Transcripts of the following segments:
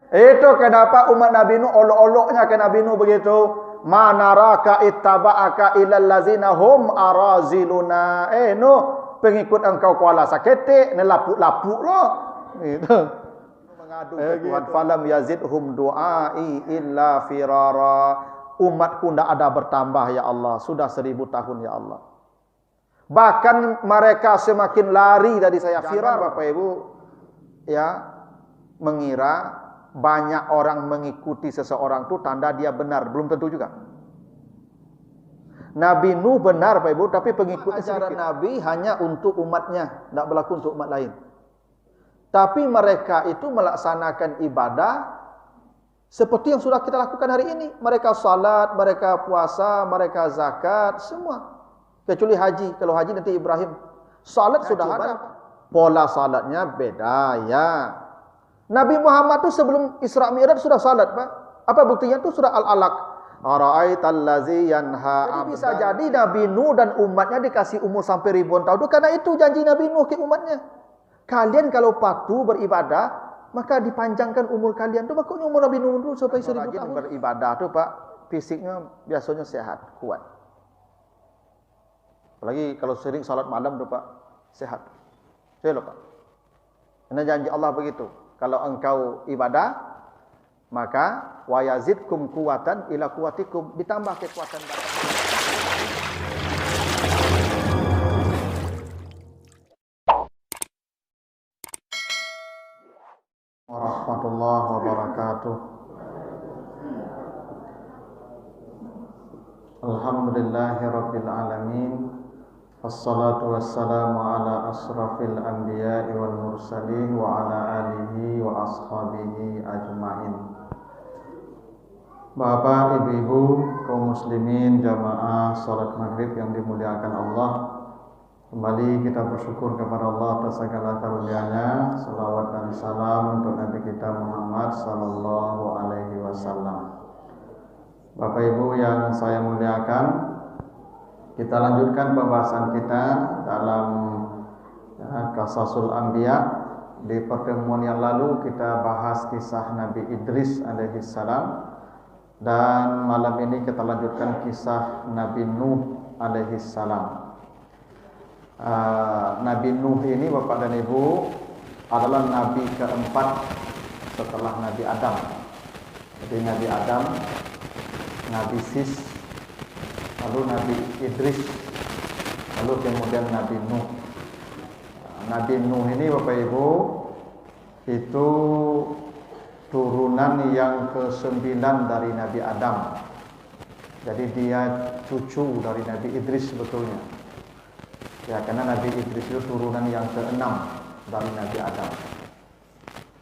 Itu kenapa umat Nabi Nuh olok-oloknya ke Nabi Nuh begitu. Ma naraka ittaba'aka illal ladzina hum araziluna. Nuh, pengikut engkau kuala saketik, nelapuk-lapuk loh. Gitu. Mengadu ke Tuhan, falam yazidhum du'ai illa firara. Umatku tidak ada bertambah ya Allah, sudah 1000 tahun ya Allah. Bahkan mereka semakin lari dari saya. Firar Bapak Ibu, ya, mengira banyak orang mengikuti seseorang itu tanda dia benar, belum tentu juga. Nabi Nuh benar Bapak Ibu, tapi pengikut ajaran Nabi hanya untuk umatnya, tidak berlaku untuk umat lain. Tapi mereka itu melaksanakan ibadah seperti yang sudah kita lakukan hari ini. Mereka salat, mereka puasa, mereka zakat, semua. Kecuali haji. Kalau haji nanti Ibrahim. Salat sudah ada. Pola salatnya beda ya. Nabi Muhammad itu sebelum Isra Mi'raj sudah salat, Pak. Apa buktinya itu surah Al-Alaq. Ara'aital ladzi yanha 'abdan. Jadi bisa jadi Nabi Nuh dan umatnya dikasih umur sampai ribuan tahun itu karena itu janji Nabi Nuh ke umatnya. Kalian kalau patuh beribadah, maka dipanjangkan umur kalian. Itu makanya umur Nabi Nuh itu sampai 1000 tahun. Beribadah tuh, Pak, fisiknya biasanya sehat, kuat. Apalagi kalau sering salat malam tuh, Pak, sehat. Saya lupa. Karena janji Allah begitu. Kalau engkau ibadah, maka wa yazidkum quwatan ila quwatikum, ditambah kekuatan badan. Warahmatullahi wabarakatuh. Alhamdulillahirabbil alamin. Wassalatu wassalamu ala asrafil anbiya'i wal mursalin wa ala alihi wa ashabihi ajma'in. Bapak, ibu-ibu, kaum muslimin, jamaah salat maghrib yang dimuliakan Allah, kembali kita bersyukur kepada Allah atas segala karunia-Nya. Salawat dan salam untuk Nabi kita Muhammad sallallahu alaihi wasallam. Bapak Ibu yang saya muliakan, kita lanjutkan pembahasan kita dalam Qasasul Anbiya. Di pertemuan yang lalu kita bahas kisah Nabi Idris alaihi salam, dan malam ini kita lanjutkan kisah Nabi Nuh alaihi salam. Nabi Nuh ini Bapak dan Ibu adalah nabi keempat setelah Nabi Adam. Jadi Nabi Adam, Nabi Sis, lalu Nabi Idris, lalu kemudian Nabi Nuh. Nabi Nuh ini Bapak Ibu itu turunan yang ke-9 dari Nabi Adam. Jadi dia cucu dari Nabi Idris sebetulnya. Ya, karena Nabi Idris itu turunan yang ke-6 dari Nabi Adam.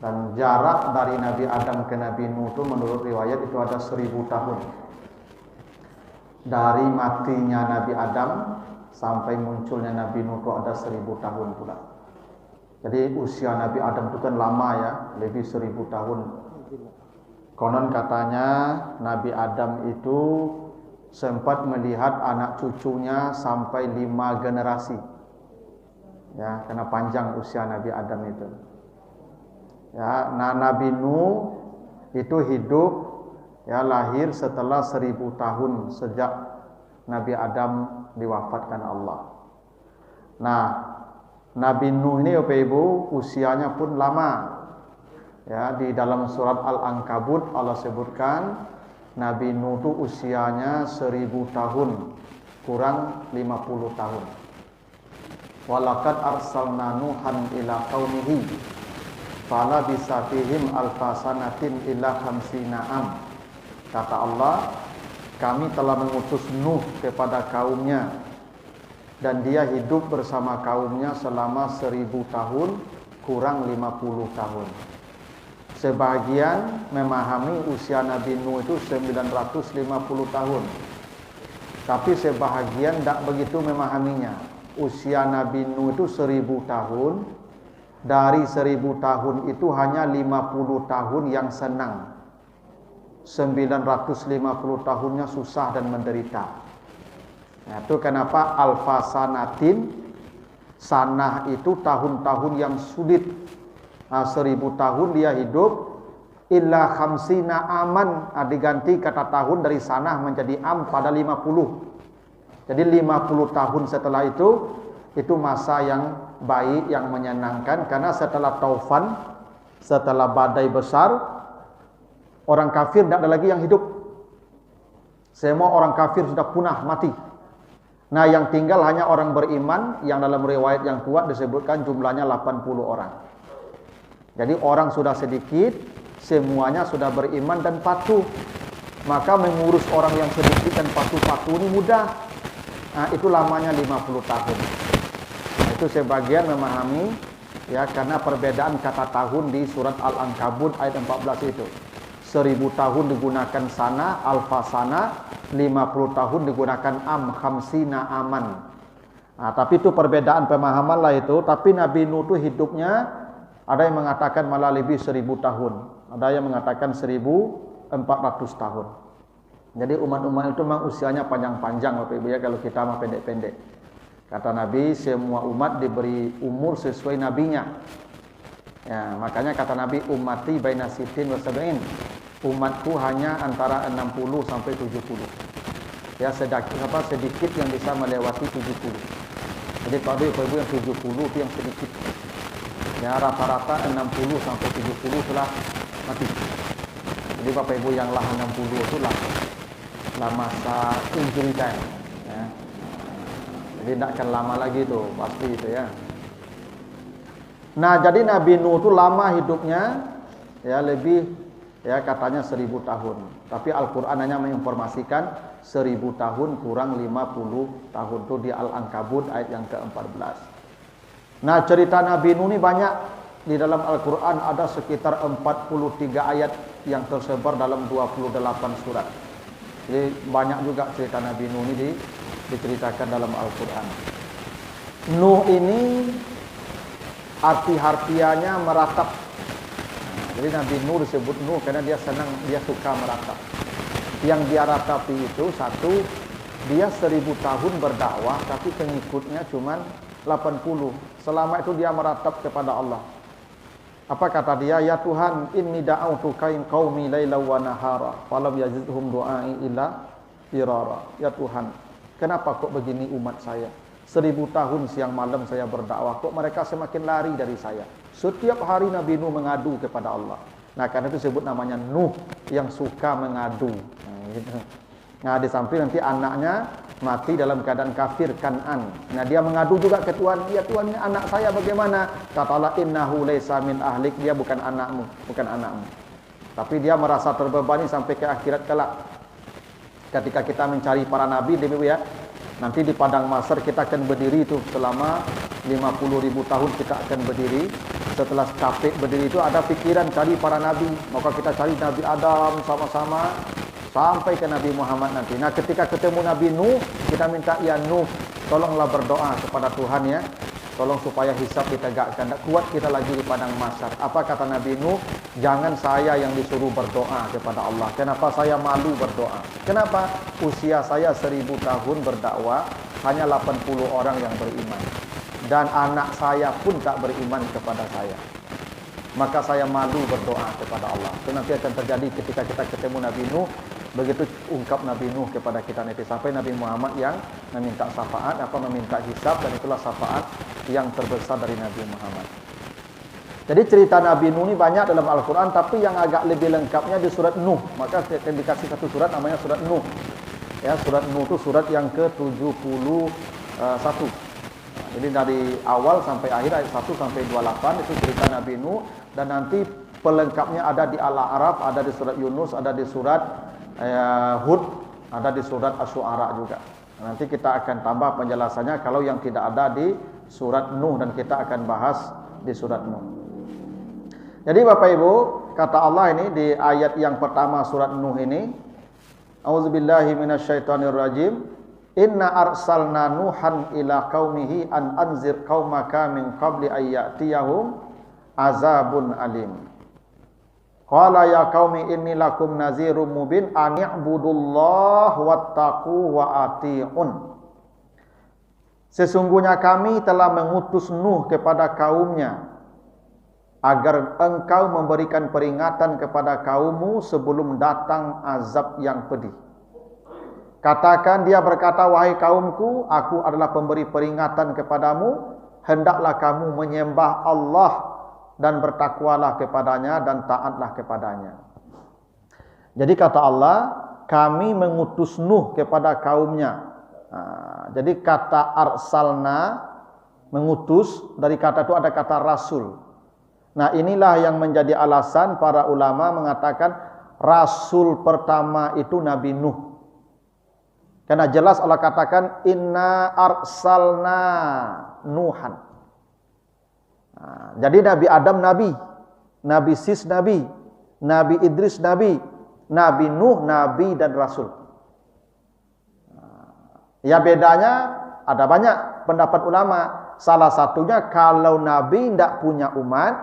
Dan jarak dari Nabi Adam ke Nabi Nuh itu menurut riwayat itu ada 1000 tahun. Dari matinya Nabi Adam sampai munculnya Nabi Nuh itu ada 1000 tahun pula. Jadi usia Nabi Adam itu kan lama ya, lebih 1000 tahun. Konon katanya Nabi Adam itu sempat melihat anak cucunya sampai 5 generasi. Ya, karena panjang usia Nabi Adam itu. Ya, nah Nabi Nuh itu hidup, ya, lahir setelah 1000 tahun sejak Nabi Adam diwafatkan Allah. Nah, Nabi Nuh ini Bapak Ibu usianya pun lama. Ya, di dalam surat Al-Ankabut Allah sebutkan Nabi Nuh itu usianya 1000 tahun kurang 50 tahun. Walaqad arsalna Nuhan ila qaumihi fala bisafihim alfasanatin illa khamsina am. Kata Allah, kami telah mengutus Nuh kepada kaumnya, dan dia hidup bersama kaumnya selama 1000 tahun kurang 50 tahun. Sebagian memahami usia Nabi Nuh itu 950 tahun. Tapi sebahagian tidak begitu memahaminya. Usia Nabi Nuh itu 1000 tahun. Dari 1000 tahun itu hanya 50 tahun yang senang. 950 tahunnya susah dan menderita. Nah, itu kenapa alfa sanatin, sanah itu tahun-tahun yang sulit. 1000 tahun dia hidup, illa khamsina aman, diganti kata tahun dari sana menjadi am pada 50. Jadi 50 tahun setelah itu masa yang baik, yang menyenangkan, karena setelah taufan, setelah badai besar, orang kafir tidak ada lagi yang hidup. Semua orang kafir sudah punah, mati. Nah, yang tinggal hanya orang beriman, yang dalam riwayat yang kuat disebutkan jumlahnya 80 orang. Jadi orang sudah sedikit, semuanya sudah beriman dan patuh. Maka mengurus orang yang sedikit dan patuh-patuh ini mudah. Nah, itu lamanya 50 tahun. Nah, itu sebagian memahami, ya, karena perbedaan kata tahun di surat Al-Ankabut ayat 14 itu. 1000 tahun digunakan sana, alfa sana, 50 tahun digunakan am, khamsina aman. Nah, tapi itu perbedaan pemahaman lah itu. Tapi Nabi Nuh itu hidupnya, ada yang mengatakan malah lebih 1000 tahun. Ada yang mengatakan 1400 tahun. Jadi umat-umat itu memang usianya panjang-panjang, Bapak Ibu ya, kalau kita mah pendek-pendek. Kata Nabi, semua umat diberi umur sesuai nabinya. Ya, makanya kata Nabi, ummati baina sittin wa sab'in. Umatku hanya antara 60 sampai 70. Ya, sedikit yang bisa melewati 70. Jadi Bapak Ibu yang 70 itu yang sedikit. Ya, rata-rata 60 sampai 70 telah mati. Jadi Bapak Ibu yang lah 60 itu lah masa injury time. Ya. Jadi tidak akan lama lagi itu, pasti itu ya. Nah, jadi Nabi Nuh itu lama hidupnya, ya, lebih, ya, katanya 1000 tahun. Tapi Al-Quran hanya menginformasikan 1000 tahun kurang 50 tahun. Itu di Al-Ankabut ayat yang ke-14. Nah, cerita Nabi Nuh ini banyak. Di dalam Al-Quran ada sekitar 43 ayat yang tersebar dalam 28 surat. Jadi banyak juga cerita Nabi Nuh ini diceritakan dalam Al-Quran. Nuh ini arti harfiahnya meratap. Jadi Nabi Nuh disebut Nuh karena dia senang, dia suka meratap. Yang dia ratapi itu satu, dia 1000 tahun berdakwah tapi pengikutnya cuma 80. Selama itu dia meratap kepada Allah. Apa kata dia? Ya Tuhan, inni da'autu qaumi laila wa nahara falam yazidhum du'ai illa firara. Ya Tuhan, kenapa kok begini umat saya? 1000 tahun siang malam saya berdakwah, kok mereka semakin lari dari saya? Setiap hari Nabi Nuh mengadu kepada Allah. Nah, karena itu disebut namanya Nuh, yang suka mengadu. Nah, gitu. Nah, di samping nanti anaknya mati dalam keadaan kafir, Kan'an. Nah, dia mengadu juga ke Tuhan. Ya Tuhan, ini anak saya bagaimana? Kata Allah, innahu laysa min ahlik. Dia bukan anakmu, bukan anakmu. Tapi dia merasa terbebani sampai ke akhirat kelak. Ketika kita mencari para nabi, ya, nanti di padang mahsyar kita akan berdiri itu selama 50.000 tahun kita akan berdiri. Setelah capek berdiri itu ada pikiran cari para nabi. Maka kita cari Nabi Adam sama-sama sampai ke Nabi Muhammad nanti. Nah, ketika ketemu Nabi Nuh, kita minta, ya Nuh, tolonglah berdoa kepada Tuhan ya. Tolong supaya hisab ditegakkan. Tak kuat kita lagi di padang mahsyar. Apa kata Nabi Nuh? Jangan saya yang disuruh berdoa kepada Allah. Kenapa saya malu berdoa? Kenapa? Usia saya 1000 tahun berdakwah, hanya 80 orang yang beriman. Dan anak saya pun tak beriman kepada saya. Maka saya malu berdoa kepada Allah. Itu nanti akan terjadi ketika kita ketemu Nabi Nuh. Begitu ungkap Nabi Nuh kepada kita nanti. Sampai Nabi Muhammad yang meminta syafaat, meminta hisab. Dan itulah syafaat yang terbesar dari Nabi Muhammad. Jadi cerita Nabi Nuh ini banyak dalam Al-Quran. Tapi yang agak lebih lengkapnya di surat Nuh. Maka akan dikasih satu surat namanya surat Nuh. Ya, surat Nuh itu surat yang ke-71. Jadi dari awal sampai akhir ayat 1 sampai 28 itu cerita Nabi Nuh. Dan nanti pelengkapnya ada di Al-A'raf, ada di surat Yunus, ada di surat Hud, ada di surat Asy-Syu'ara juga. Nanti kita akan tambah penjelasannya kalau yang tidak ada di surat Nuh, dan kita akan bahas di surat Nuh. Jadi Bapak Ibu, kata Allah ini di ayat yang pertama surat Nuh ini, A'udzubillahi minasyaitonirrajim. Inna arsalna Nuhan ila qaumihi an anzir qaumaka min qabli ayyatiyahum azabun alim. Qala ya qaumi inni lakum nazirum mubin an i'budullaha wattaqu wa ati'un. Sesungguhnya kami telah mengutus Nuh kepada kaumnya agar engkau memberikan peringatan kepada kaummu sebelum datang azab yang pedih. Katakan dia berkata, wahai kaumku, aku adalah pemberi peringatan kepadamu, hendaklah kamu menyembah Allah dan bertakwalah kepadanya dan taatlah kepadanya. Jadi kata Allah, kami mengutus Nuh kepada kaumnya. Jadi kata arsalna, mengutus, dari kata itu ada kata rasul. Nah, inilah yang menjadi alasan para ulama mengatakan rasul pertama itu Nabi Nuh. Karena jelas Allah katakan inna arsalna Nuhan. Jadi Nabi Adam nabi, Nabi Sis nabi, Nabi Idris nabi, Nabi Nuh nabi dan rasul. Ya bedanya ada banyak pendapat ulama. Salah satunya kalau nabi tidak punya umat,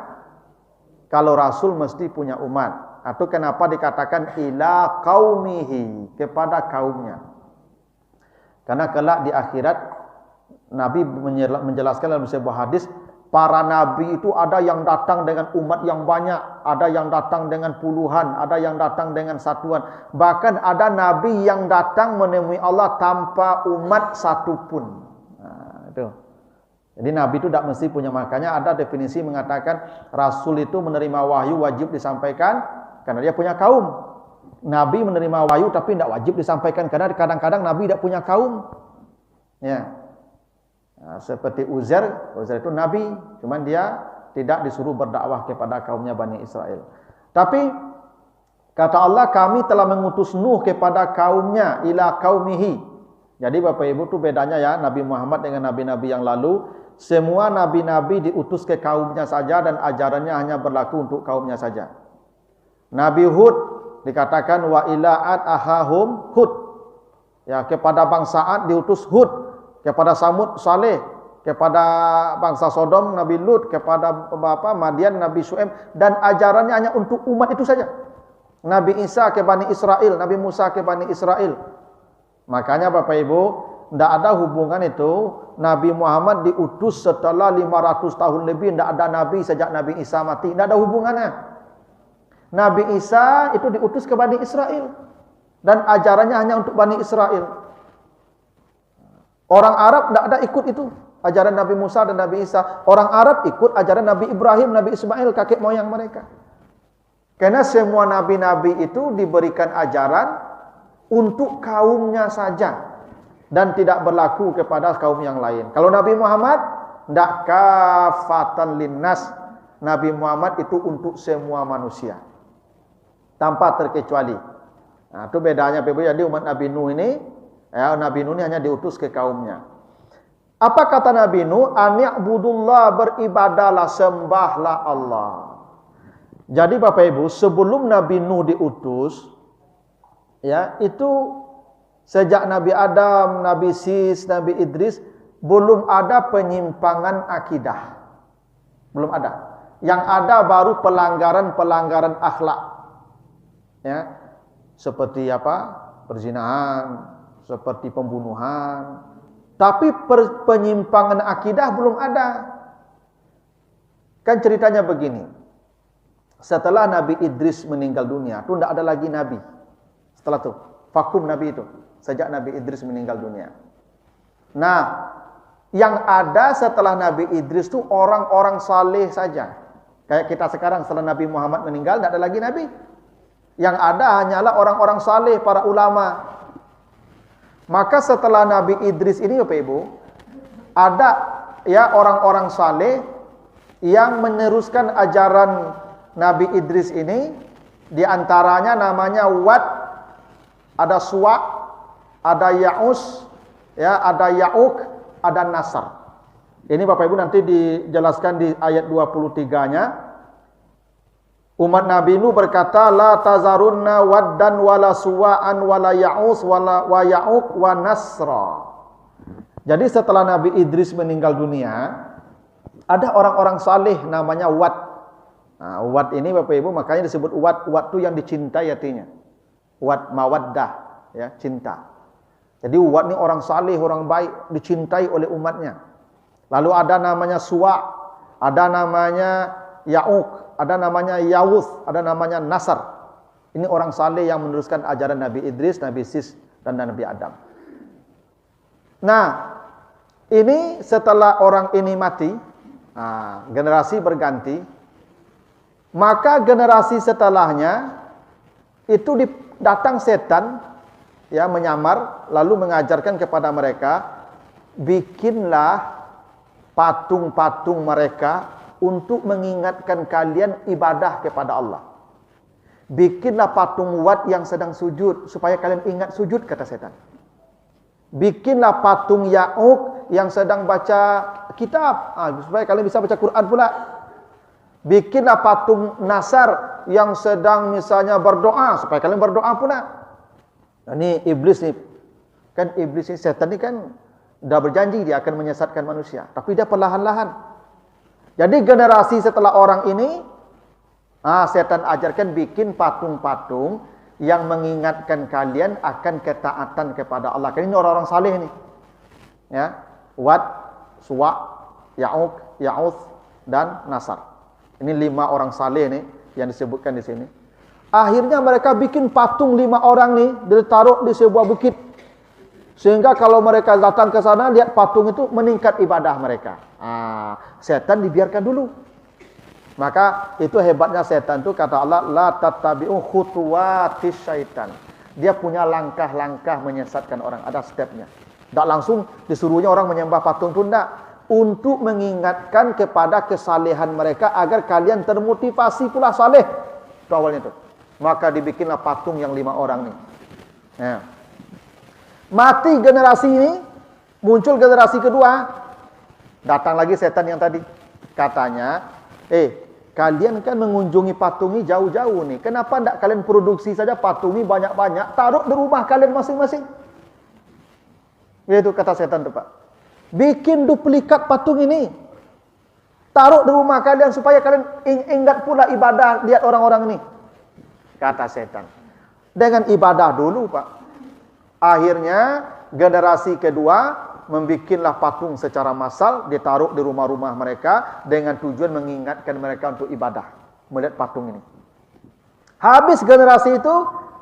kalau rasul mesti punya umat. Atau kenapa dikatakan ila qaumihi, kepada kaumnya. Karena kelak di akhirat Nabi menjelaskan dalam sebuah hadis, para nabi itu ada yang datang dengan umat yang banyak, ada yang datang dengan puluhan, ada yang datang dengan satuan. Bahkan ada nabi yang datang menemui Allah tanpa umat satupun. Itu. Jadi nabi itu tidak mesti punya, makanya ada definisi mengatakan rasul itu menerima wahyu wajib disampaikan karena dia punya kaum. Nabi menerima wahyu tapi tidak wajib disampaikan karena kadang-kadang Nabi tidak punya kaum. Ya. Nah, seperti Uzair itu Nabi, cuman dia tidak disuruh berdakwah kepada kaumnya Bani Israel. Tapi kata Allah, kami telah mengutus Nuh kepada kaumnya, ila qaumihi. Jadi Bapak Ibu itu bedanya ya, Nabi Muhammad dengan nabi-nabi yang lalu. Semua nabi-nabi diutus ke kaumnya saja dan ajarannya hanya berlaku untuk kaumnya saja. Nabi Hud dikatakan wa ila ad ahahum Hud. Ya, kepada bangsa Ad diutus Hud, kepada Samud Saleh, kepada bangsa Sodom Nabi Lut, kepada Madian Nabi Syuaib, dan ajarannya hanya untuk umat itu saja. Nabi Isa ke Bani Israel, Nabi Musa ke Bani Israel. Makanya Bapak Ibu, tidak ada hubungan itu Nabi Muhammad diutus setelah 500 tahun lebih, tidak ada nabi sejak Nabi Isa mati, tidak ada hubungannya. Nabi Isa itu diutus ke Bani Israel dan ajarannya hanya untuk Bani Israel. Orang Arab tidak ada ikut itu ajaran Nabi Musa dan Nabi Isa. Orang Arab ikut ajaran Nabi Ibrahim, Nabi Ismail, kakek moyang mereka. Karena semua nabi-nabi itu diberikan ajaran untuk kaumnya saja dan tidak berlaku kepada kaum yang lain. Kalau Nabi Muhammad tidak kafatan linnas. Nabi Muhammad itu untuk semua manusia tanpa terkecuali. Nah, itu bedanya Bapak. Jadi umat Nabi Nuh ini, ya, Nabi Nuh ini hanya diutus ke kaumnya. Apa kata Nabi Nuh? Ani'budullah, beribadahlah, sembahlah Allah. Jadi Bapak Ibu, sebelum Nabi Nuh diutus, ya, itu sejak Nabi Adam, Nabi Sis, Nabi Idris, belum ada penyimpangan akidah. Belum ada. Yang ada baru pelanggaran-pelanggaran akhlak. Ya, seperti apa? Perzinahan, seperti pembunuhan. Tapi penyimpangan akidah belum ada. Kan ceritanya begini. Setelah Nabi Idris meninggal dunia, itu tidak ada lagi nabi. Setelah itu, vakum nabi itu. Sejak Nabi Idris meninggal dunia. Nah, yang ada setelah Nabi Idris itu orang-orang saleh saja. Kayak kita sekarang setelah Nabi Muhammad meninggal, tidak ada lagi nabi. Yang ada hanyalah orang-orang saleh, para ulama. Maka setelah Nabi Idris ini Bapak Ibu, ada ya orang-orang saleh yang meneruskan ajaran Nabi Idris ini. Di antaranya namanya Wad, ada Suwa, ada Ya'us, ya, ada Ya'uk, ada Nasr. Ini Bapak Ibu nanti dijelaskan di ayat 23-nya. Umat Nabi Nuh berkata, la tazarunna waddan wala suwa'an wala ya'us wala wa ya'uq wa nasra. Jadi setelah Nabi Idris meninggal dunia, ada orang-orang saleh namanya Wad. Nah, Wad ini Bapak Ibu makanya disebut Wad. Wad itu yang dicintai artinya. Wad mawaddah, ya, cinta. Jadi Wad ini orang saleh, orang baik, dicintai oleh umatnya. Lalu ada namanya Suwa, ada namanya Ya'uq, ada namanya Yawuth, ada namanya Nasr. Ini orang saleh yang meneruskan ajaran Nabi Idris, Nabi Sis, dan Nabi Adam. Nah, ini setelah orang ini mati, generasi berganti, maka generasi setelahnya itu datang setan, ya, menyamar lalu mengajarkan kepada mereka, bikinlah patung-patung mereka untuk mengingatkan kalian ibadah kepada Allah. Bikinlah patung Wat yang sedang sujud supaya kalian ingat sujud, kata setan. Bikinlah patung Ya'uq yang sedang baca kitab, supaya kalian bisa baca Quran pula. Bikinlah patung Nasr yang sedang misalnya berdoa, supaya kalian berdoa pula. Nah, ini iblis nih. Kan iblis ini, setan ini kan dah berjanji dia akan menyesatkan manusia, tapi dia perlahan-lahan. Jadi generasi setelah orang ini, setan ajarkan bikin patung-patung yang mengingatkan kalian akan ketaatan kepada Allah. Kan ini orang-orang saleh nih. Ya, Wat, Suwa, Ya'uq, Ya'uth, dan Nasr. Ini 5 orang saleh nih yang disebutkan di sini. Akhirnya mereka bikin patung 5 orang nih, ditaruh di sebuah bukit. Sehingga kalau mereka datang ke sana, lihat patung itu, meningkat ibadah mereka. Setan dibiarkan dulu. Maka itu hebatnya setan itu, kata Allah, la tattabi'u khutuwatis syaitan. Dia punya langkah-langkah menyesatkan orang, ada stepnya. Tak langsung disuruhnya orang menyembah patung itu, tidak. Untuk mengingatkan kepada kesalehan mereka agar kalian termotivasi pula saleh. Itu awalnya itu. Maka dibikinlah patung yang 5 orang nih. Ya. Mati generasi ini, muncul generasi kedua. Datang lagi setan yang tadi. Katanya, kalian kan mengunjungi patung ini jauh-jauh nih. Kenapa tidak kalian produksi saja patung ini banyak-banyak, taruh di rumah kalian masing-masing? Itu kata setan itu, Pak. Bikin duplikat patung ini, taruh di rumah kalian supaya kalian ingat pula ibadah, lihat orang-orang ini. Kata setan. Dengan ibadah dulu, Pak. Akhirnya generasi kedua membikinlah patung secara massal, ditaruh di rumah-rumah mereka dengan tujuan mengingatkan mereka untuk ibadah, melihat patung ini. Habis generasi itu,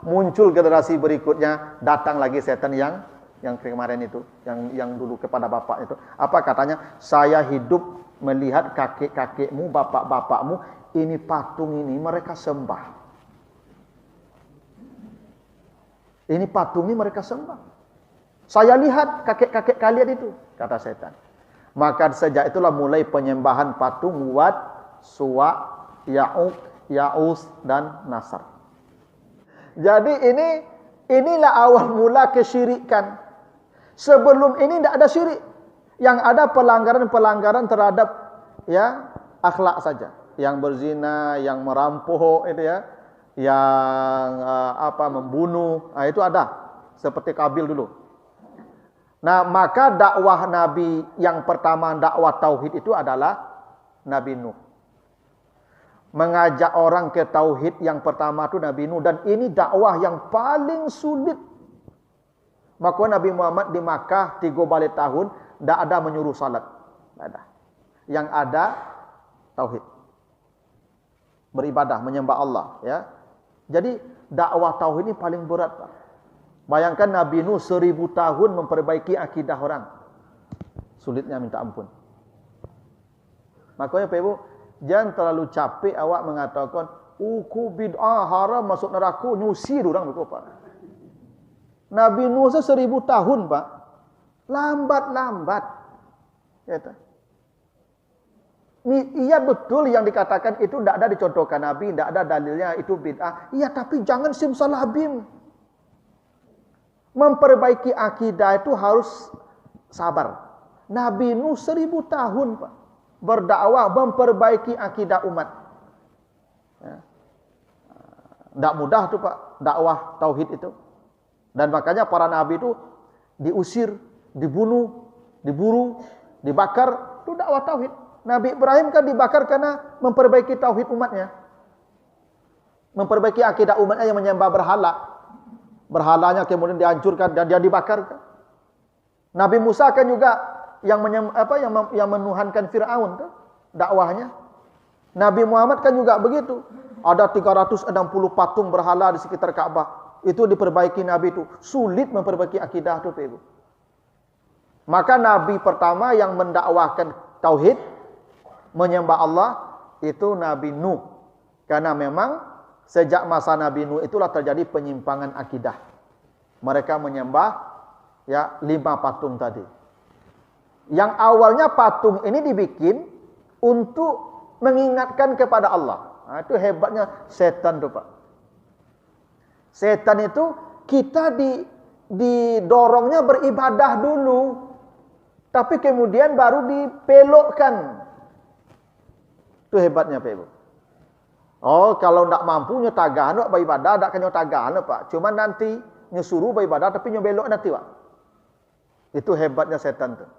muncul generasi berikutnya, datang lagi setan yang kemarin itu, yang dulu kepada bapak itu. Apa katanya? Saya hidup melihat kakek-kakekmu, bapak-bapakmu, ini patung ini mereka sembah. Ini patung ini mereka sembah. Saya lihat kakek-kakek kalian itu, kata setan. Maka sejak itulah mulai penyembahan patung Wat, Suwa, Ya'uq, Ya'us, dan Nasr. Jadi inilah awal mula kesyirikan. Sebelum ini tidak ada syirik. Yang ada pelanggaran-pelanggaran terhadap, ya, akhlak saja. Yang berzina, yang merampok itu, ya, yang membunuh, itu ada, seperti Kabil dulu. Nah, maka dakwah Nabi yang pertama, dakwah tauhid itu adalah Nabi Nuh. Mengajak orang ke tauhid yang pertama itu Nabi Nuh, dan ini dakwah yang paling sulit. Maka Nabi Muhammad di Makkah 3 balik tahun tidak ada menyuruh salat, tidak ada. Yang ada tauhid, beribadah, menyembah Allah, ya. Jadi dakwah tauhid ini paling berat, Pak. Bayangkan Nabi Nuh 1000 tahun memperbaiki akidah orang. Sulitnya minta ampun. Makanya Pak Ibu, jangan terlalu capek awak mengatakan, bid'ah haram masuk neraka, nyusir orang begitu, Pak. Nabi Nuh 1000 tahun, Pak. Lambat-lambat. Iya betul yang dikatakan itu tidak ada dicontohkan Nabi, tidak ada dalilnya itu bid'ah. Iya, tapi jangan simsalabim. Memperbaiki akidah itu harus sabar. Nabi Nuh 1000 tahun, Pak, berdakwah memperbaiki akidah umat. Tidak mudah tuh, Pak, dakwah tauhid itu. Dan makanya para nabi itu diusir, dibunuh, diburu, dibakar, itu dakwah tauhid. Nabi Ibrahim kan dibakar karena memperbaiki tauhid umatnya. Memperbaiki akidah umatnya yang menyembah berhala. Berhalanya kemudian dihancurkan dan dia dibakar. Nabi Musa kan juga yang menuhankan Fir'aun, dakwahnya. Nabi Muhammad kan juga begitu. Ada 360 patung berhala di sekitar Ka'bah. Itu diperbaiki Nabi itu. Sulit memperbaiki akidah itu, Ibu. Maka Nabi pertama yang mendakwahkan tauhid, menyembah Allah, itu Nabi Nuh. Karena memang sejak masa Nabi Nuh itulah terjadi penyimpangan akidah. Mereka menyembah 5 patung tadi. Yang awalnya patung ini dibikin untuk mengingatkan kepada Allah. Nah, itu hebatnya setan tuh, Pak. Setan itu kita didorongnya beribadah dulu, tapi kemudian baru dipelokkan. Itu hebatnya, Pak Ibu. Oh, kalau tidak mampu nyotagahan beribadah, tidak akan nyotagahan, Pak. Cuma nanti nyuruh beribadah tapi nyobelok nanti, Pak. Itu hebatnya setan tuh.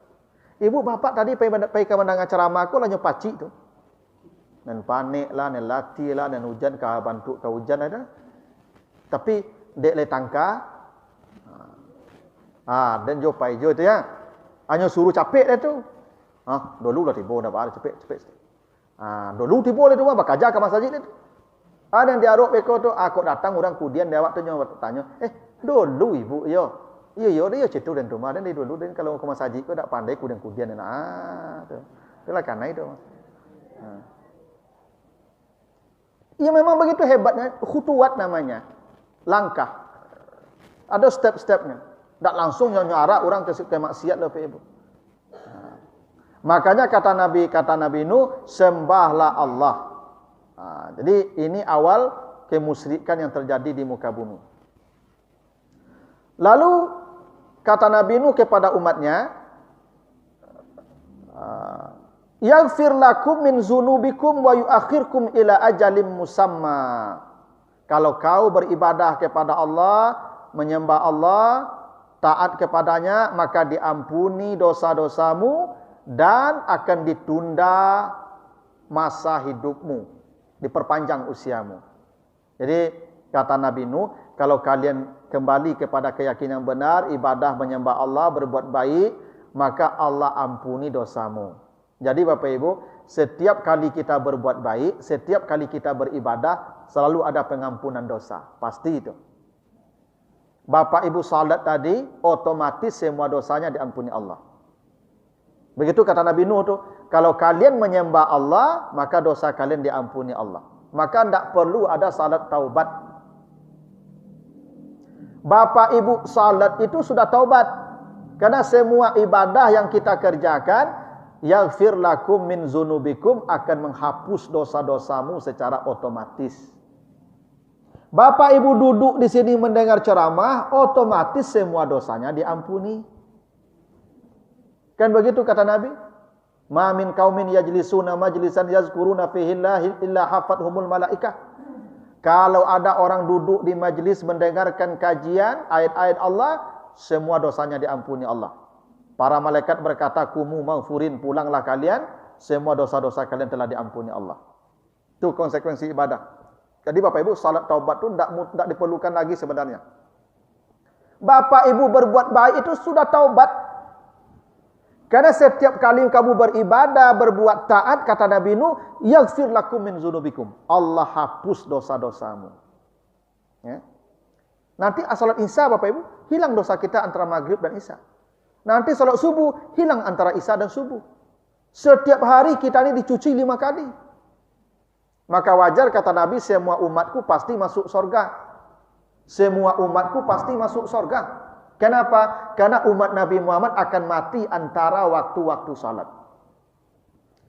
Ibu bapak tadi pergi ke mendengar ceramah aku lah nyopaci tuh. Dan panik lah, dan latih lah, dan hujan ke bantu ke hujan ada. Tapi dek le tangka. Dan jopai jo itu ya. Hanya suruh capek dah tu. Dulu lah tiba dah bar cepet. Dulu tiba le tu bah kaja ke masjid itu. Ada yang diarok beko tu, aku datang orang kemudian dia waktu tanya, dulu ibu yo. Iya dia cetu dan rumah dan dulu dan kalau ke masjid kau tak pandai kemudian tu. Itulah karena itu. Ya memang begitu hebatnya, khutuwat namanya. Langkah. Ada step-stepnya. Tak langsung nyara orang ke maksiat lah, Ibu. Makanya kata Nabi Nuh, sembahlah Allah. Jadi ini awal kemusyrikan yang terjadi di muka bumi. Lalu kata Nabi Nuh kepada umatnya, yaghfir lakum min zunubikum wa yuakhirkum ila ajalim musamma. Kalau kau beribadah kepada Allah, menyembah Allah, taat kepadanya, maka diampuni dosa-dosamu dan akan ditunda masa hidupmu, diperpanjang usiamu. Jadi kata Nabi Nuh, kalau kalian kembali kepada keyakinan benar, ibadah menyembah Allah, berbuat baik, maka Allah ampuni dosamu. Jadi Bapak Ibu, setiap kali kita berbuat baik, setiap kali kita beribadah, selalu ada pengampunan dosa. Pasti itu. Bapak Ibu salat tadi, otomatis semua dosanya diampuni Allah. Begitu kata Nabi Nuh tu, kalau kalian menyembah Allah, maka dosa kalian diampuni Allah. Maka tidak perlu ada salat taubat. Bapak Ibu salat itu sudah taubat. Karena semua ibadah yang kita kerjakan, yaghfir lakum min zunubikum, akan menghapus dosa-dosamu secara otomatis. Bapak Ibu duduk di sini mendengar ceramah, otomatis semua dosanya diampuni. Kan begitu kata Nabi? Ma min qaumin yajlisuna majlisan yazkuruna fihi illa hafathumul malaikah. Kalau ada orang duduk di majlis mendengarkan kajian ayat-ayat Allah, semua dosanya diampuni Allah. Para malaikat berkata, kumu maghfurin, pulanglah kalian, semua dosa-dosa kalian telah diampuni Allah. Itu konsekuensi ibadah. Jadi Bapak Ibu, salat taubat itu tidak diperlukan lagi sebenarnya. Bapak Ibu berbuat baik itu sudah taubat. Karena setiap kali kamu beribadah, berbuat taat, kata Nabi Nuh, yaghfir lakum min zunubikum. Allah hapus dosa-dosamu. Ya. Nanti salat Isya Bapak Ibu, hilang dosa kita antara maghrib dan Isya. Nanti salat subuh, hilang antara Isya dan subuh. Setiap hari kita ini dicuci 5 kali. Maka wajar kata Nabi, semua umatku pasti masuk surga. Semua umatku pasti masuk surga. Kenapa? Karena umat Nabi Muhammad akan mati antara waktu-waktu salat.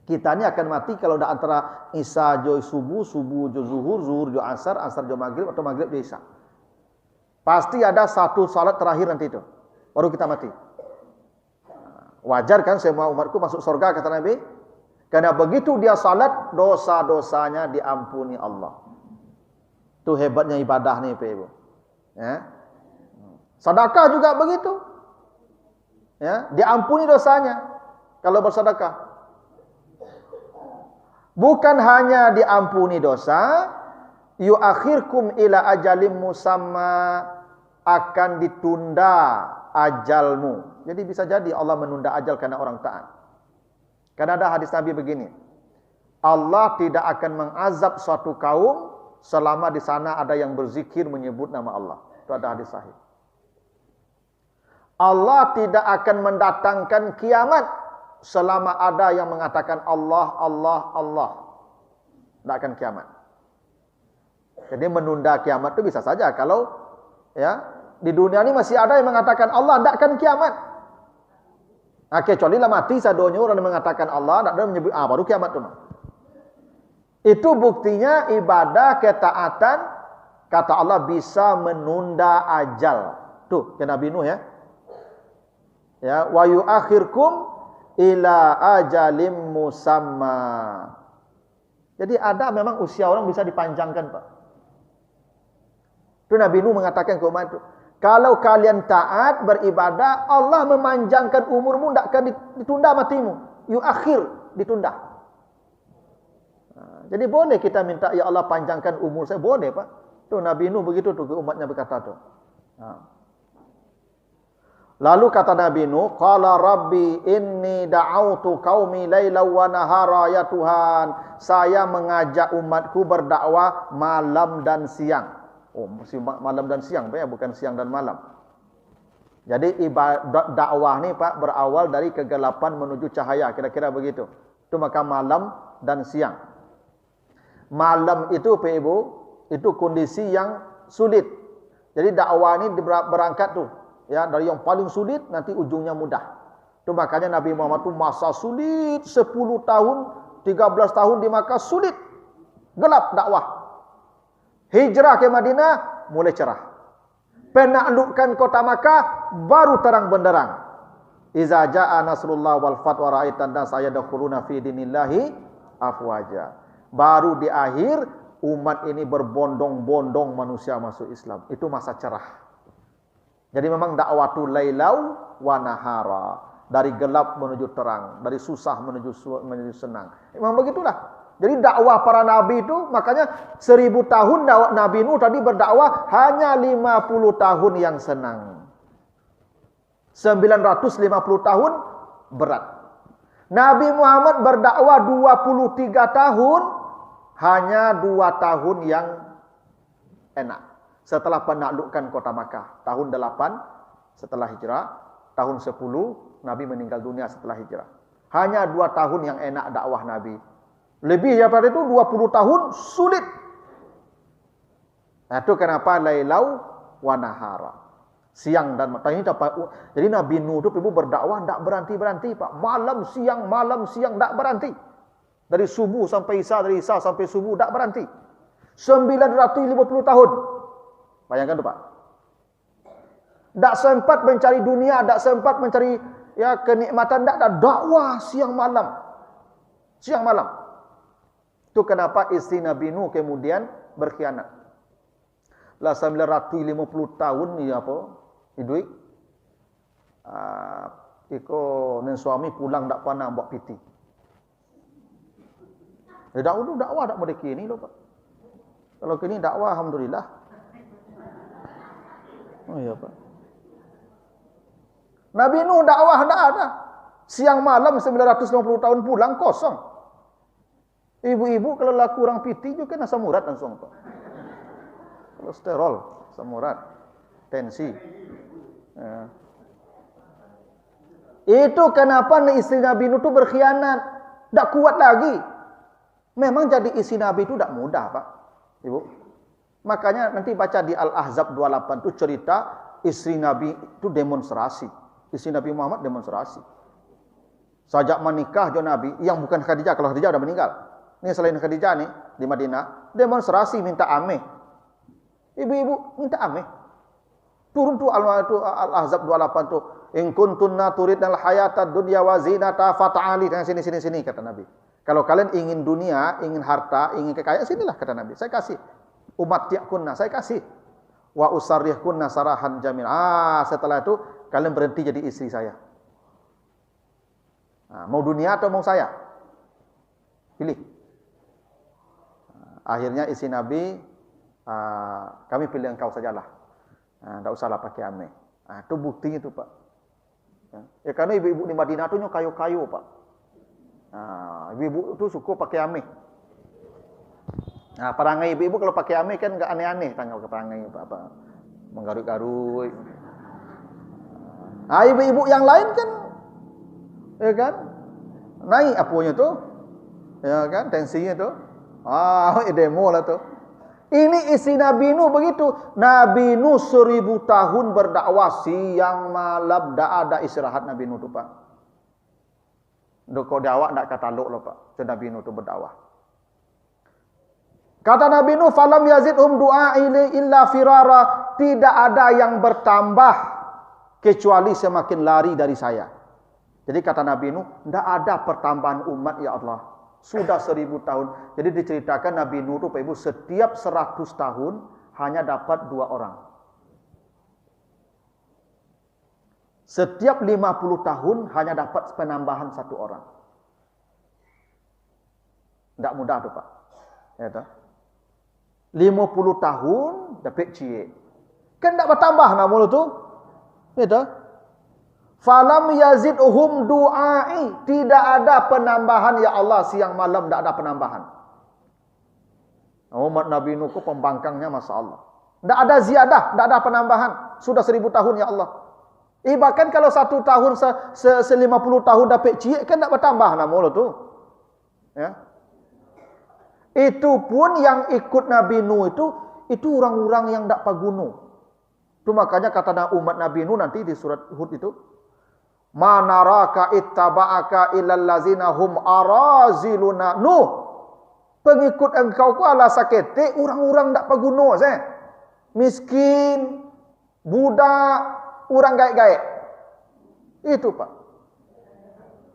Kita ini akan mati kalau tidak antara Isya jo subuh, subuh jo zuhur, zuhur jo asar, asar jo maghrib, atau maghrib jo Isya. Pasti ada satu salat terakhir nanti itu. Baru kita mati. Wajar kan semua umatku masuk surga kata Nabi? Karena begitu dia salat, dosa-dosanya diampuni Allah. Itu hebatnya ibadah nih Pak Ibu. Ya. Sedekah juga begitu. Ya, diampuni dosanya kalau bersedekah. Bukan hanya diampuni dosa, yuakhirkum ila ajalim musamma, akan ditunda ajalmu. Jadi bisa jadi Allah menunda ajal karena orang taat. Karena ada hadis Nabi begini. Allah tidak akan mengazab suatu kaum selama di sana ada yang berzikir menyebut nama Allah. Itu ada hadis sahih. Allah tidak akan mendatangkan kiamat selama ada yang mengatakan Allah, Allah, Allah. Tidak akan kiamat. Jadi menunda kiamat itu bisa saja kalau ya di dunia ini masih ada yang mengatakan Allah, tidak akan kiamat. Nah, kecuali lah mati sadonya orang yang mengatakan Allah, tidak ada menyebut baru kiamat itu. Itu buktinya ibadah ketaatan kata Allah bisa menunda ajal. Tuh, ke Nabi Nuh ya. Ya, wa yu'akhirkum ila ajalim musamma. Jadi ada memang usia orang bisa dipanjangkan, Pak. Itu Nabi Nuh mengatakan ke umat itu, kalau kalian taat beribadah, Allah memanjangkan umurmu, tidak akan ditunda matimu. Yu'akhir, ditunda. Nah, jadi boleh kita minta, ya Allah panjangkan umur saya, boleh Pak. Tuh Nabi Nuh begitu tuh, umatnya berkata tuh. Nah. Lalu kata Nabi Nuh, qala rabbi inni da'autu qaumi lailan wa nahara ya Tuhan. Saya mengajak umatku berdakwah malam dan siang. Oh, malam dan siang, Pak, ya, bukan siang dan malam. Jadi ibadah dakwah ni Pak berawal dari kegelapan menuju cahaya, kira-kira begitu. Itu maka malam dan siang. Malam itu Pak Ibu, itu kondisi yang sulit. Jadi dakwah ini berangkat tuh ya dari yang paling sulit nanti ujungnya mudah. Itu makanya Nabi Muhammad itu masa sulit 10 tahun, 13 tahun di Makkah sulit. Gelap dakwah. Hijrah ke Madinah mulai cerah. Penaklukan kota Makkah baru terang benderang. Iza jaa nasrullah wal fath wa ra'aitan nas yadkhuluna fi dinillahi afwaja. Baru di akhir umat ini berbondong-bondong manusia masuk Islam. Itu masa cerah. Jadi memang dakwatul lailau wa nahara, dari gelap menuju terang, dari susah menuju senang. Memang begitulah. Jadi dakwah para nabi itu makanya 1000 tahun Nabi Nuh tadi berdakwah hanya 50 tahun yang senang. 950 tahun berat. Nabi Muhammad berdakwah 23 tahun hanya 2 tahun yang enak. Setelah penaklukan kota Makkah tahun 8 setelah hijrah, tahun 10 Nabi meninggal dunia setelah hijrah. Hanya 2 tahun yang enak dakwah Nabi. Lebih daripada itu 20 tahun sulit. Nah, itu kenapa lailau wa nahara. Siang dan malam. Jadi Nabi Nuh itu Ibu berdakwah tidak berhenti-berhenti, Pak. Malam siang tidak berhenti. Dari subuh sampai isya, dari isya sampai subuh tidak berhenti. 950 tahun. Bayangkan itu, Pak. Tak sempat mencari dunia, tak sempat mencari ya kenikmatan, tak ada dakwah siang malam. Siang malam. Itu kenapa istri Nabi Nuh kemudian berkhianat. Lah 950 tahun ni apa? Hidup. Iko nen suami pulang tak pernah buat piti. Dahulu dakwah tak boleh kini loh, Pak. Kalau kini dakwah alhamdulillah. Oh iya, Pak. Nabi Nuh dakwah tak ada. Siang malam 950 tahun pulang kosong. Ibu-ibu kalau laku orang piti juga kena asam urat langsung, Pak. Kolesterol, asam urat, tensi. Ya. Itu kenapa istri Nabi Nuh itu berkhianat. Tak kuat lagi. Memang jadi istri Nabi itu tak mudah, Pak. Ibu. Makanya nanti baca di Al-Ahzab 28 itu cerita istri Nabi itu demonstrasi. Istri Nabi Muhammad demonstrasi. Sajak menikah jo Nabi, yang bukan Khadijah, kalau Khadijah sudah meninggal. Ini selain Khadijah nih di Madinah, demonstrasi minta ameh. Ibu-ibu minta ameh. Turun tuh Al-Ahzab 28 tuh, in kuntunna turidnal hayatad dunya wa zinata fata'ali. Sini kata Nabi. Kalau kalian ingin dunia, ingin harta, ingin kekayaan, sinilah kata Nabi. Saya kasih. Umatti'kunna, saya kasih. Wa usarrihkunna sarahan jamil. Setelah itu kalian berhenti jadi istri saya. Mau dunia atau mau saya? Pilih. Akhirnya isi Nabi, kami pilih engkau sajalah. Tak usahlah pakai ameh. Itu buktinya itu, Pak. Ya karena ibu-ibu di Madinah itu kayu-kayu, Pak. Ibu-ibu tu suka pakai amih. Perangai ibu-ibu kalau pakai amih kan enggak aneh-aneh tanggal perangai apa menggaruk-garuk. Ibu-ibu yang lain kan ya kan naik apanya tu, ya kan tensinya tu. Demo lah tu. Ini isi Nabi Nuh begitu. Nabi Nuh 1000 tahun berdakwah, siang malam tak ada istirahat Nabi Nuh tu, Pak. Doko dakwah tak kata lok lah, Pak. Nabi Nuh tu berdakwah. Kata Nabi Nuh, falam yazidhum du'ai illa firara. Tidak ada yang bertambah kecuali semakin lari dari saya. Jadi kata Nabi Nuh, tidak ada pertambahan umat ya Allah. Sudah 1000 tahun. Jadi diceritakan Nabi Nuh itu Pak Ibu setiap 100 tahun hanya dapat 2 orang. Setiap 50 tahun hanya dapat penambahan 1 orang. Tidak mudah tu Pak. Ya tak? 50 tahun dapat cie. Kan tidak bertambah nama tu. Ya tak? Falam yazidhum du'ai. Tidak ada penambahan ya Allah, siang malam tidak ada penambahan. Umat Nabi Nuh pembangkangnya Masya Allah. Tidak ada ziyadah, tidak ada penambahan. Sudah 1000 tahun ya Allah. Bahkan kalau 1 tahun 50 tahun dapat cik kan tidak bertambah nama tu. Ya. Itu pun yang ikut Nabi Nuh itu orang-orang yang tidak pagunung. Itu makanya kata umat Nabi Nuh nanti di surat Hud itu, manaraka ittaba'aka illal ladzina hum araziluna. Nuh, pengikut engkau ku ala sakete orang-orang ndak paguno saya. Miskin, budak, orang gaek-gaek. Itu Pak.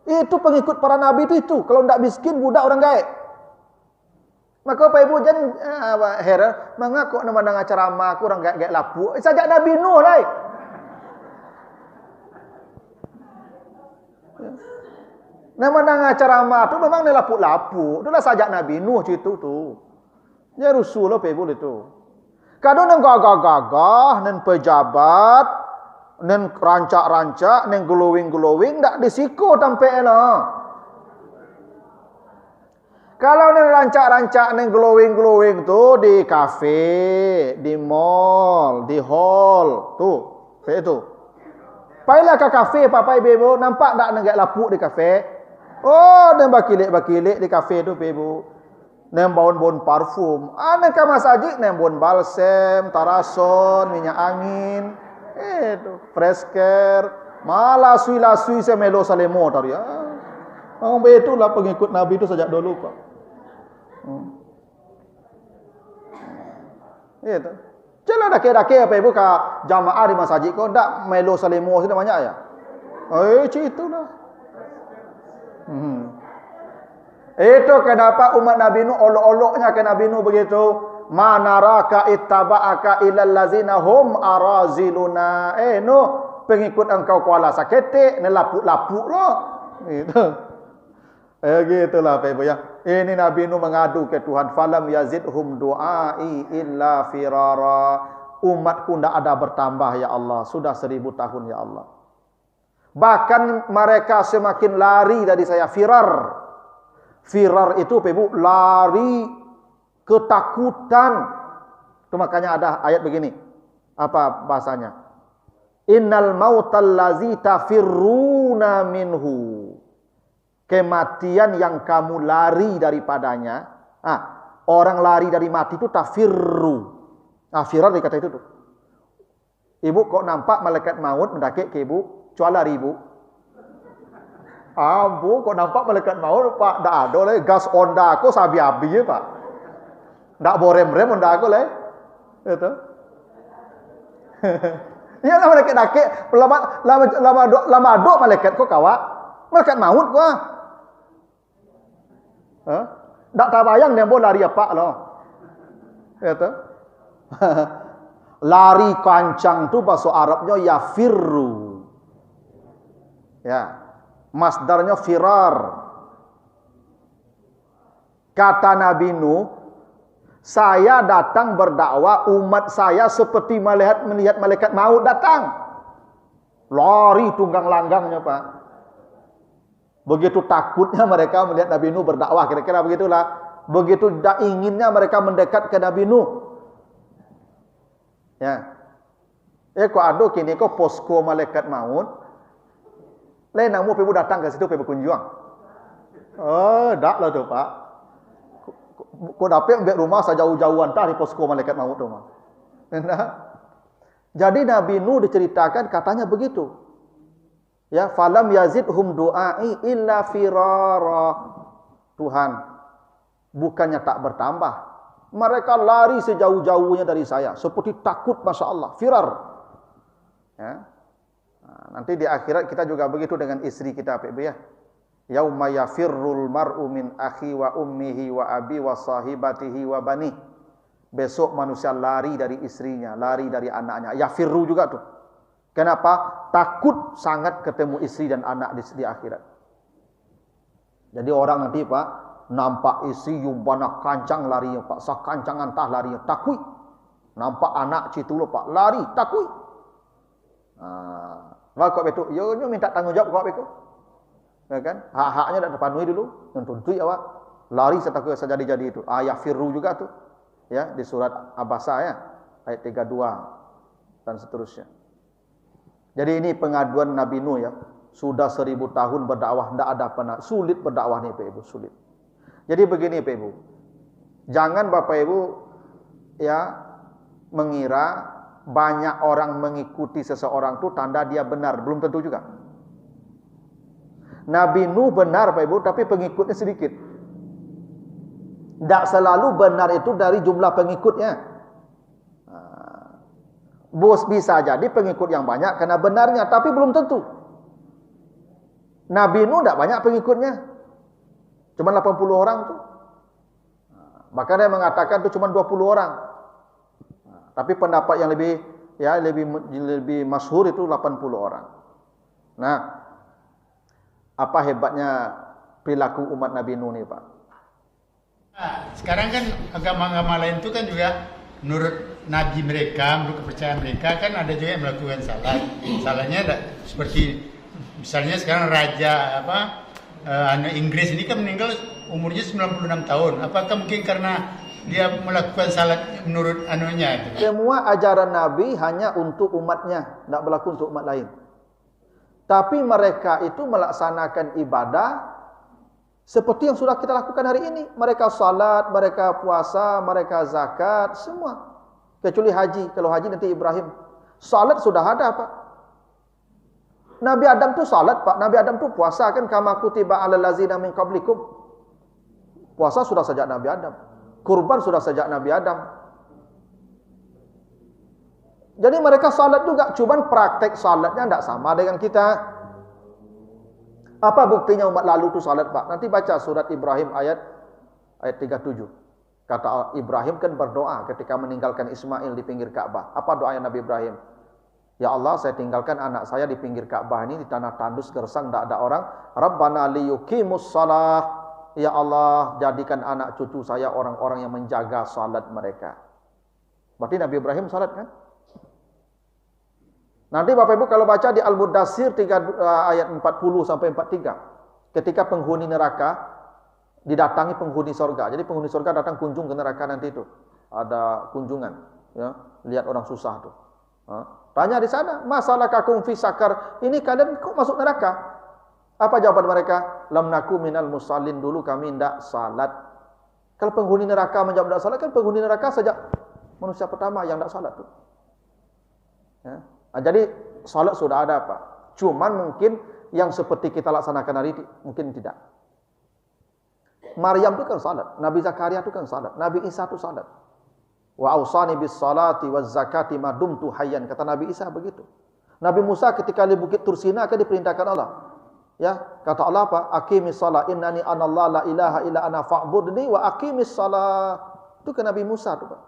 Itu pengikut para nabi itu. Kalau ndak miskin, budak, orang gaek. Maka Pak Ibu jangan heran mengaku nama acara ceramah aku orang gaek-gaek lapu. Sajak Nabi Nuh lah. Nama ceramah tu memang ni lapuk-lapuk. Itulah sajak Nabi Nuh cerita tu. Ya rusuh lah people itu. Kadang nang gagah-gagah, nang pejabat, nang rancak-rancak, nang glowing-glowing, tak disiko tampai lah. Kalau nang rancak-rancak, nang glowing-glowing tu di kafe, di mall, di hall, tu, kayak tu. Pailah ke kafe, papai bebo, nampak tak nenggak lapuk di kafe? Oh, dan bakilik-bakilik di kafe tu, bebo. Nem baun-baun parfum. Neng ke masjid, nem baun balsem, tarason, minyak angin. Itu, fresh care. Malah sui-lasui semelo salemo tadi. Itulah pengikut Nabi itu sejak dulu, Pak. Itu. Jangan dake-dake apa ibu ka jamaah di masjid kau ndak melo salemo sini banyak ya. Itulah. Itu kenapa umat Nabi Nuh olok-oloknya ke Nabi Nuh begitu. Manaraka ittaba'aka illal ladzina hum araziluna. Nuh, pengikut engkau kuala sakete, nelapuk-lapuk loh. Gitu. Gitulah Pak Ibu ya. Ini Nabi Nuh mengadu ke Tuhan, falam yazidhum du'ai illa firara. Umatku tidak ada bertambah ya Allah, sudah 1000 tahun ya Allah. Bahkan mereka semakin lari dari saya. Firar itu Pak Ibu lari ketakutan. Itu makanya ada ayat begini. Apa bahasanya? Innal mautal ladzi tafirruna minhu. Kematian yang kamu lari daripadanya. Orang lari dari mati itu tafirru. Firar dikata itu tuh. Ibu kok nampak malaikat maut mendaki ke ibu? Cuala lari ibu. Bu, kok nampak malaikat maut Pak? Tak ada lah. Gas onda aku sabi-abi ya Pak. Tak borem-rem onda aku lah. Itu. Ya lah malaikat daki. Lama dok malaikat kok kawak. Malaikat maut kok. Tak terbayang dia boleh lari apa loh. Itu. Lari kancang tu bahasa Arabnya yafirru. Ya. Masdarnya firar. Kata Nabi Nuh, saya datang berdakwah, umat saya seperti melihat malaikat maut datang. Lari tunggang langgangnya Pak. Begitu takutnya mereka melihat Nabi Nuh berdakwah, kira-kira begitulah. Begitu tak inginnya mereka mendekat ke Nabi Nuh. Ya. Kok ada kini kok posko malaikat maut. Lain namu pergi datang ke situ pergi berkunjung. Oh, dak lah tu Pak. Kok dapat ambil rumah sejauh-jauhan tadi posko malaikat maut tu mah. Jadi Nabi Nuh diceritakan katanya begitu. Ya, falam yazidhum du'ai illa firara. Tuhan, bukannya tak bertambah. Mereka lari sejauh-jauhnya dari saya. Seperti takut, Masya Allah. Firar. Ya. Nah, nanti di akhirat kita juga begitu dengan istri kita, Pak Ibu ya. Yauma yafirrul mar'u min akhi wa ummihi wa abi wa sahibatihi wa bani. Besok manusia lari dari istrinya, lari dari anaknya. Yafirru juga tuh. Kenapa? Takut sangat ketemu istri dan anak di akhirat. Jadi orang nanti Pak, nampak istri yumbana kancang lari Pak, sakancang antah lari takui. Nampak anak citu lo Pak, lari takui. Wah kok betul, yo minta tanggung jawab kok betul. Ya kan? Hak-haknya dah terpenuhi dulu, tuntut awak. Lari setakut sejadi-jadi itu. Ayat firru juga tuh. Ya, di surat Abasa ya, ayat 32 dan seterusnya. Jadi ini pengaduan Nabi Nuh ya. Sudah 1000 tahun berdakwah, tidak ada pernah. Sulit berdakwah nih Pak Ibu, sulit. Jadi begini Pak Ibu. Jangan Bapak Ibu ya mengira banyak orang mengikuti seseorang itu tanda dia benar. Belum tentu juga. Nabi Nuh benar Pak Ibu, tapi pengikutnya sedikit. Tidak selalu benar itu dari jumlah pengikutnya. Bos bisa jadi pengikut yang banyak karena benarnya, tapi belum tentu. Nabi Nuh tidak banyak pengikutnya. Cuma 80 orang tuh. Bahkan dia mengatakan itu cuma 20 orang. Tapi pendapat yang lebih masyhur itu 80 orang. Nah, apa hebatnya perilaku umat Nabi Nuh ini, Pak? Sekarang kan agama-agama lain itu kan juga menurut nabi mereka, menurut kepercayaan mereka kan ada juga yang melakukan salah. Salahnya ada seperti misalnya sekarang raja Inggris ini kan meninggal umurnya 96 tahun. Apakah mungkin karena dia melakukan salah menurut anunya itu? Semua ajaran Nabi hanya untuk umatnya, tidak berlaku untuk umat lain. Tapi mereka itu melaksanakan ibadah seperti yang sudah kita lakukan hari ini. Mereka salat, mereka puasa, mereka zakat, semua. Kecuali haji. Kalau haji nanti Ibrahim. Salat sudah ada Pak. Nabi Adam tu salat Pak. Nabi Adam tu puasa kan. Kama kutiba alal lazina min qablikum. Puasa sudah sejak Nabi Adam. Kurban sudah sejak Nabi Adam. Jadi mereka salat juga. Cuman praktek salatnya tidak sama dengan kita. Apa buktinya umat lalu itu salat Pak? Nanti baca surat Ibrahim ayat 37. Kata Ibrahim kan berdoa ketika meninggalkan Ismail di pinggir Ka'bah. Apa doa Nabi Ibrahim? Ya Allah, saya tinggalkan anak saya di pinggir Ka'bah ini, di tanah tandus gersang, tidak ada orang. Rabbana liyuqimus shalah. Ya Allah, jadikan anak cucu saya orang-orang yang menjaga salat mereka. Berarti Nabi Ibrahim salat kan? Nanti Bapak Ibu kalau baca di Al-Mudaththir ayat 40 sampai 43, ketika penghuni neraka didatangi penghuni surga. Jadi penghuni surga datang kunjung ke neraka nanti itu. Ada kunjungan, ya, lihat orang susah tuh. Tanya di sana, masalakakum fi sakar? Ini kalian kok masuk neraka? Apa jawaban mereka? Lam naku minal musallin, dulu kami tidak salat. Kalau penghuni neraka menjawab tidak salat, kan penghuni neraka sejak manusia pertama yang tidak salat tuh. Ya. Jadi salat sudah ada Pak. Cuman mungkin yang seperti kita laksanakan hari ini mungkin tidak. Maryam itu kan salat, Nabi Zakaria itu kan salat, Nabi Isa itu salat. Wa ausani bis salati waz zakati ma dumtu hayyan, kata Nabi Isa begitu. Nabi Musa ketika di Bukit Tursina akan diperintahkan Allah. Ya, kata Allah apa? Aqimis shalah innani anallahu la ilaha illa ana fa'budni wa aqimis shalah. Itu ke Nabi Musa tuh Pak.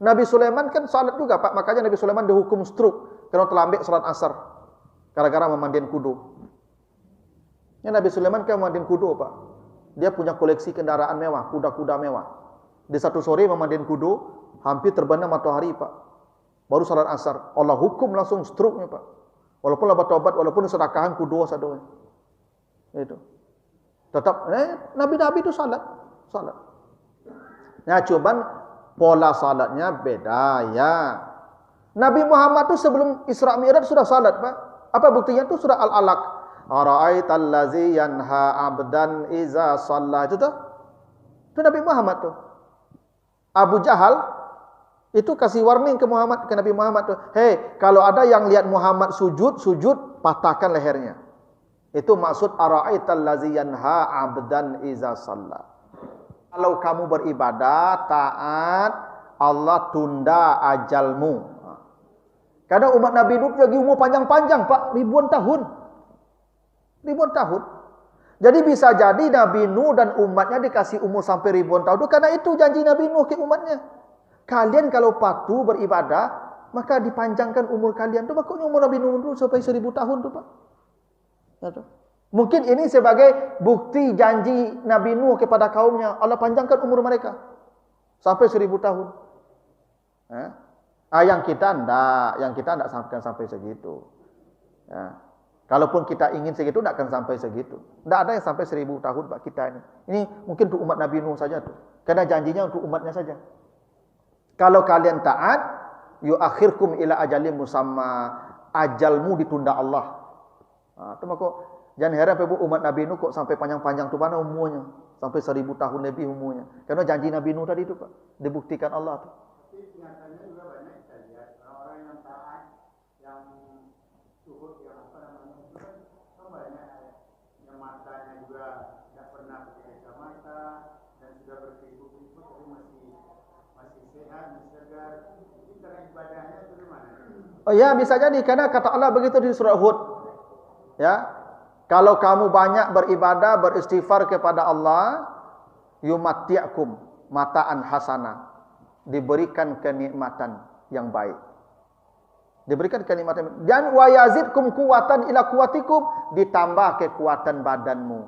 Nabi Sulaiman kan salat juga Pak, makanya Nabi Sulaiman dihukum stroke karena terlambat salat asar gara-gara memandikan kudu. Ya, Nabi Sulaiman kan memandikan kudu Pak. Dia punya koleksi kendaraan mewah, kuda-kuda mewah. Di satu sore memandikan kudu, hampir terbenam matahari Pak. Baru salat asar, Allah hukum langsung stroke-nya Pak. Walaupun lah bertobat, walaupun sedekahan kudu sadonya. Itu. Tetap nabi-nabi itu salat. Nah, cuman pola salatnya beda ya. Nabi Muhammad itu sebelum Isra Mi'raj sudah salat, Pak. Apa buktinya itu surah Al-Alaq. Ara'aital ladzi yanha 'abdan iza shalla. Itu tuh. Itu Nabi Muhammad tuh. Abu Jahal itu kasih warning ke Nabi Muhammad tuh. Hei, kalau ada yang lihat Muhammad sujud, patahkan lehernya. Itu maksud ara'aital ladzi yanha 'abdan iza shalla. Kalau kamu beribadah, taat, Allah tunda ajalmu. Karena umat Nabi Nuh lagi umur panjang-panjang, Pak, ribuan tahun. Jadi bisa jadi Nabi Nuh dan umatnya dikasih umur sampai ribuan tahun. Karena itu janji Nabi Nuh ke umatnya. Kalian kalau patuh beribadah, maka dipanjangkan umur kalian. Itu makanya umur Nabi Nuh itu sampai 1000 tahun tuh, Pak. Mungkin ini sebagai bukti janji Nabi Nuh kepada kaumnya. Allah panjangkan umur mereka sampai 1000 tahun. Yang kita enggak sampai segitu. Ya. Kalaupun kita ingin segitu, enggak akan sampai segitu. Enggak ada yang sampai 1000 tahun, Pak, kita ini. Ini mungkin untuk umat Nabi Nuh saja tuh. Karena janjinya untuk umatnya saja. Kalau kalian taat, yuakhirkum ila ajalin musamma, ajalmu ditunda Allah. Itu maka jangan heran Ibu umat Nabi Nuh kok sampai panjang-panjang tuh mana umurnya, sampai 1000 tahun lebih umurnya. Karena janji Nabi Nuh tadi itu, Pak, dibuktikan Allah tuh. Oh ya, bisa jadi karena kata Allah begitu di surah Hud. Ya. Kalau kamu banyak beribadah, beristighfar kepada Allah, yumatti'akum mataan hasanah. Diberikan kenikmatan yang baik. Diberikan kenikmatan. Dan wa yazidkum quwwatan ila quwwatikum, ditambah kekuatan badanmu.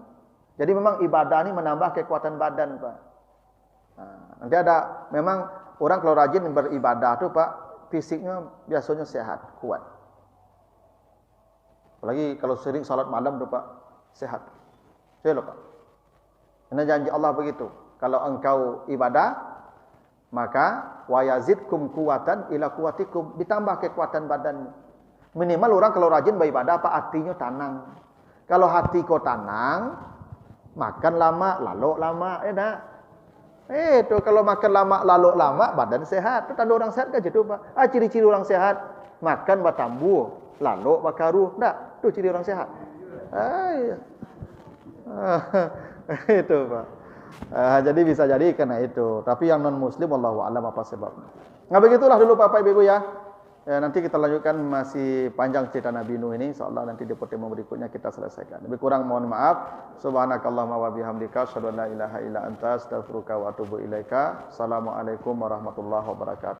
Jadi memang ibadah ini menambah kekuatan badan, Pak. Nanti ada memang orang kalau rajin beribadah tuh, Pak, fisiknya biasanya sehat, kuat. Apalagi kalau sering salat malam tuh, Pak, sehat. Saya loh, Pak. Karena janji Allah begitu. Kalau engkau ibadah, maka wa yazidkum quwwatan ila quwwatikum, ditambah kekuatan badanmu. Minimal orang kalau rajin beribadah, Pak, hatinya tenang. Kalau hati kau tenang, makan lama, lalu lama, enak. Itu kalau makan lama, lalu lama, badan sehat. Itu tanda orang sehat kan gitu, Pak. Ciri-ciri orang sehat, makan batambu, lalu bakaru. Enggak, itu ciri orang sehat. Iya. Itu, Pak. Jadi bisa jadi karena itu. Tapi yang non muslim wallahu a'lam apa sebabnya. Nah, begitulah dulu Bapak Ibu ya. Nanti kita lanjutkan, masih panjang cerita Nabi Nuh ini. Insyaallah nanti di pertemuan berikutnya kita selesaikan. Lebih kurang mohon maaf. Subhanakallahumma wa bihamdika asyhadu an la ilaha illa anta astaghfiruka wa atubu ilaika. Assalamualaikum warahmatullahi wabarakatuh.